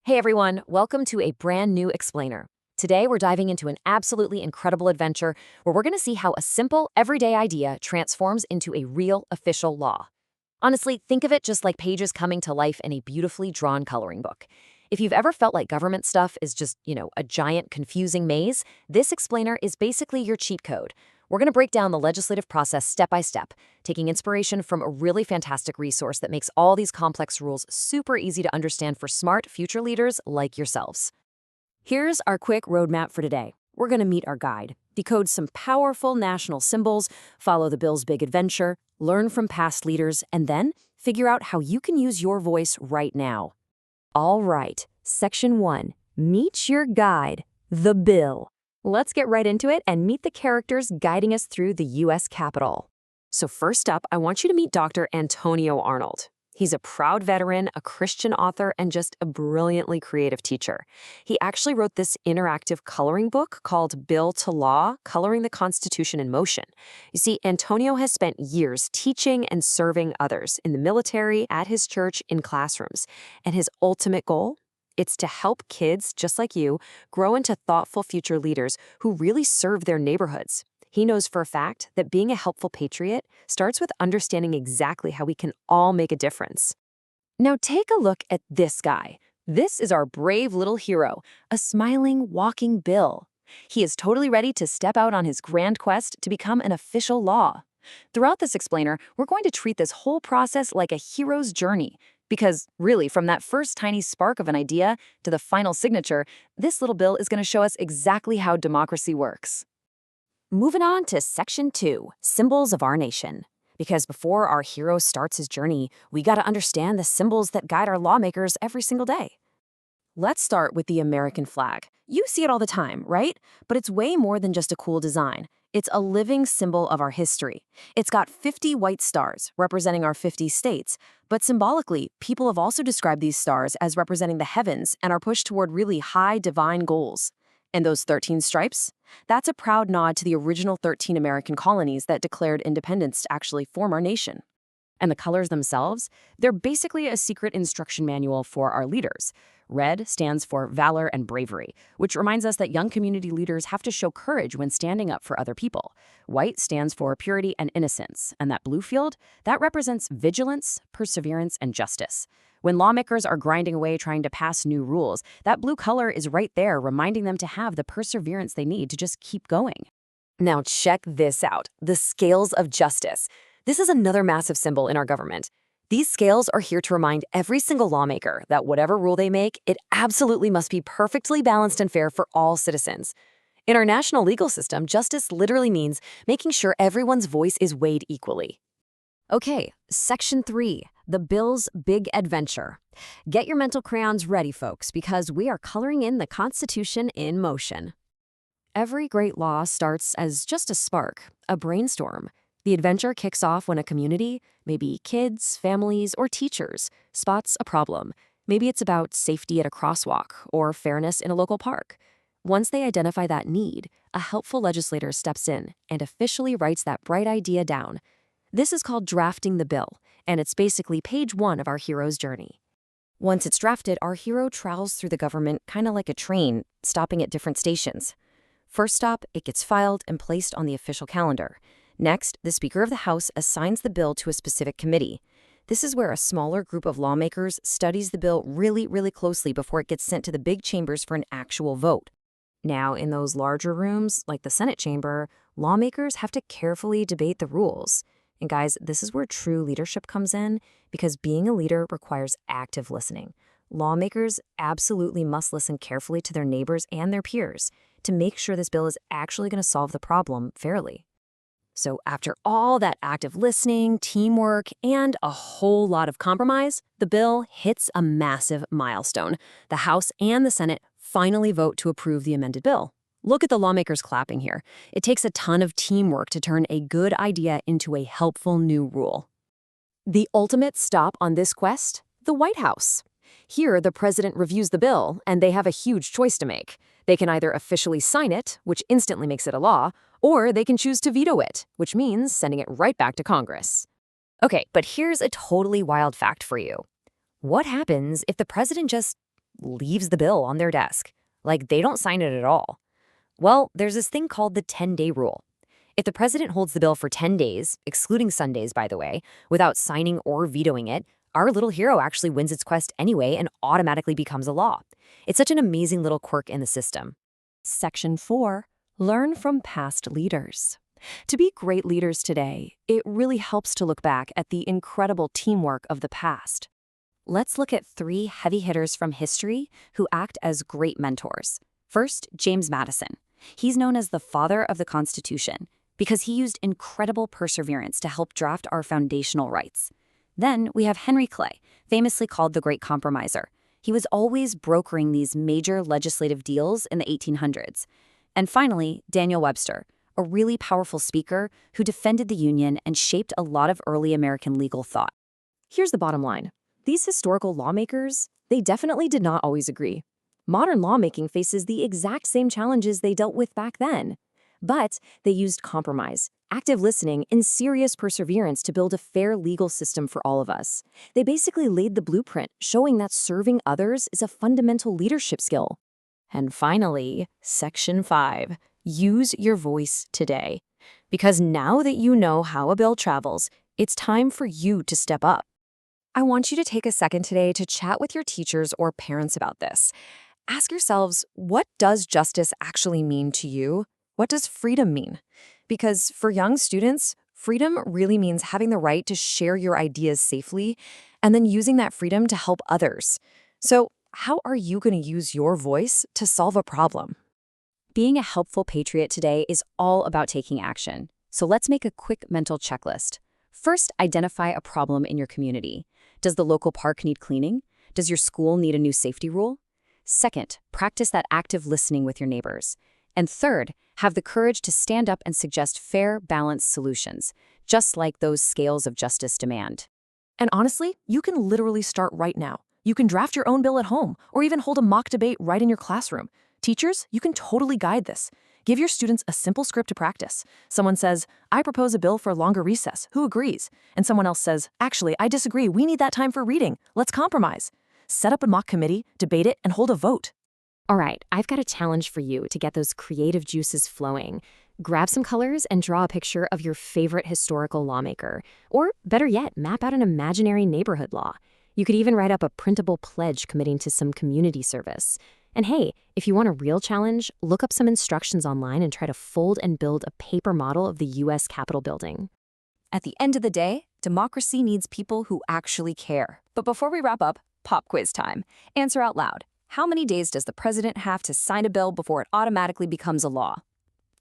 Hey everyone, welcome to a brand new explainer. Today we're diving into an absolutely incredible adventure where we're going to see how a simple, everyday idea transforms into a real official law. Honestly, think of it just like pages coming to life in a beautifully drawn coloring book. If you've ever felt like government stuff is just, a giant confusing maze, this explainer is basically your cheat code. We're going to break down the legislative process step by step, taking inspiration from a really fantastic resource that makes all these complex rules super easy to understand for smart future leaders like yourselves. Here's our quick roadmap for today. We're going to meet our guide, decode some powerful national symbols, follow the bill's big adventure, learn from past leaders, and then figure out how you can use your voice right now. All right, Section 1. Meet your guide, the bill. Let's get right into it and meet the characters guiding us through the U.S. Capitol. So first up, I want you to meet Dr. Antonio Arnold. He's a proud veteran, a Christian author, and just a brilliantly creative teacher. He actually wrote this interactive coloring book called Bill to Law, Coloring the Constitution in Motion. You see, Antonio has spent years teaching and serving others in the military, at his church, in classrooms. And his ultimate goal? It's to help kids, just like you, grow into thoughtful future leaders who really serve their neighborhoods. He knows for a fact that being a helpful patriot starts with understanding exactly how we can all make a difference. Now take a look at this guy. This is our brave little hero, a smiling, walking bill. He is totally ready to step out on his grand quest to become an official law. Throughout this explainer, we're going to treat this whole process like a hero's journey. Because really, from that first tiny spark of an idea to the final signature, this little bill is going to show us exactly how democracy works. Moving on to Section 2, Symbols of Our Nation. Because before our hero starts his journey, we gotta understand the symbols that guide our lawmakers every single day. Let's start with the American flag. You see it all the time, right? But it's way more than just a cool design. It's a living symbol of our history. It's got 50 white stars, representing our 50 states. But symbolically, people have also described these stars as representing the heavens and our push toward really high divine goals. And those 13 stripes? That's a proud nod to the original 13 American colonies that declared independence to actually form our nation. And the colors themselves? They're basically a secret instruction manual for our leaders. Red stands for valor and bravery, which reminds us that young community leaders have to show courage when standing up for other people. White stands for purity and innocence, and that blue field, that represents vigilance, perseverance, and justice. When lawmakers are grinding away trying to pass new rules, that blue color is right there reminding them to have the perseverance they need to just keep going. Now check this out, the scales of justice. This is another massive symbol in our government. These scales are here to remind every single lawmaker that whatever rule they make, it absolutely must be perfectly balanced and fair for all citizens. In our national legal system, justice literally means making sure everyone's voice is weighed equally. Okay, Section 3, the bill's big adventure. Get your mental crayons ready, folks, because we are coloring in the Constitution in motion. Every great law starts as just a spark, a brainstorm. The adventure kicks off when a community, maybe kids, families, or teachers, spots a problem. Maybe it's about safety at a crosswalk or fairness in a local park. Once they identify that need, a helpful legislator steps in and officially writes that bright idea down. This is called drafting the bill, and it's basically page 1 of our hero's journey. Once it's drafted, our hero travels through the government kind of like a train, stopping at different stations. First stop, it gets filed and placed on the official calendar. Next, the Speaker of the House assigns the bill to a specific committee. This is where a smaller group of lawmakers studies the bill really closely before it gets sent to the big chambers for an actual vote. Now, in those larger rooms, like the Senate chamber, lawmakers have to carefully debate the rules. And guys, this is where true leadership comes in, because being a leader requires active listening. Lawmakers absolutely must listen carefully to their neighbors and their peers to make sure this bill is actually going to solve the problem fairly. So after all that active listening, teamwork, and a whole lot of compromise, the bill hits a massive milestone. The House and the Senate finally vote to approve the amended bill. Look at the lawmakers clapping here. It takes a ton of teamwork to turn a good idea into a helpful new rule. The ultimate stop on this quest? The White House. Here, the president reviews the bill, and they have a huge choice to make. They can either officially sign it, which instantly makes it a law, or they can choose to veto it, which means sending it right back to Congress. Okay, but here's a totally wild fact for you. What happens if the president just leaves the bill on their desk. Like they don't sign it at all. Well, there's this thing called the 10-day rule. If the president holds the bill for 10 days, excluding Sundays, by the way, without signing or vetoing it, our little hero actually wins its quest anyway and automatically becomes a law. It's such an amazing little quirk in the system. Section 4. Learn from past leaders. To be great leaders today, it really helps to look back at the incredible teamwork of the past. Let's look at 3 heavy hitters from history who act as great mentors. First, James Madison. He's known as the father of the Constitution because he used incredible perseverance to help draft our foundational rights. Then we have Henry Clay, famously called the Great Compromiser. He was always brokering these major legislative deals in the 1800s. And finally, Daniel Webster, a really powerful speaker who defended the Union and shaped a lot of early American legal thought. Here's the bottom line. These historical lawmakers, they definitely did not always agree. Modern lawmaking faces the exact same challenges they dealt with back then. But they used compromise, active listening, and serious perseverance to build a fair legal system for all of us. They basically laid the blueprint, showing that serving others is a fundamental leadership skill. And finally, Section 5. Use your voice today. Because now that you know how a bill travels, it's time for you to step up. I want you to take a second today to chat with your teachers or parents about this. Ask yourselves, what does justice actually mean to you? What does freedom mean? Because for young students, freedom really means having the right to share your ideas safely and then using that freedom to help others. So, how are you going to use your voice to solve a problem? Being a helpful patriot today is all about taking action. So let's make a quick mental checklist. First, identify a problem in your community. Does the local park need cleaning? Does your school need a new safety rule? Second, practice that active listening with your neighbors. And third, have the courage to stand up and suggest fair, balanced solutions, just like those scales of justice demand. And honestly, you can literally start right now. You can draft your own bill at home, or even hold a mock debate right in your classroom. Teachers, you can totally guide this. Give your students a simple script to practice. Someone says, I propose a bill for a longer recess. Who agrees? And someone else says, actually, I disagree. We need that time for reading. Let's compromise. Set up a mock committee, debate it, and hold a vote. All right, I've got a challenge for you to get those creative juices flowing. Grab some colors and draw a picture of your favorite historical lawmaker. Or better yet, map out an imaginary neighborhood law. You could even write up a printable pledge committing to some community service. And hey, if you want a real challenge, look up some instructions online and try to fold and build a paper model of the U.S. Capitol building. At the end of the day, democracy needs people who actually care. But before we wrap up, pop quiz time. Answer out loud. How many days does the president have to sign a bill before it automatically becomes a law?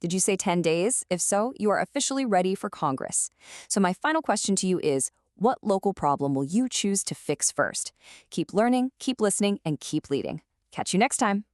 Did you say 10 days? If so, you are officially ready for Congress. So my final question to you is, what local problem will you choose to fix first? Keep learning, keep listening, and keep leading. Catch you next time.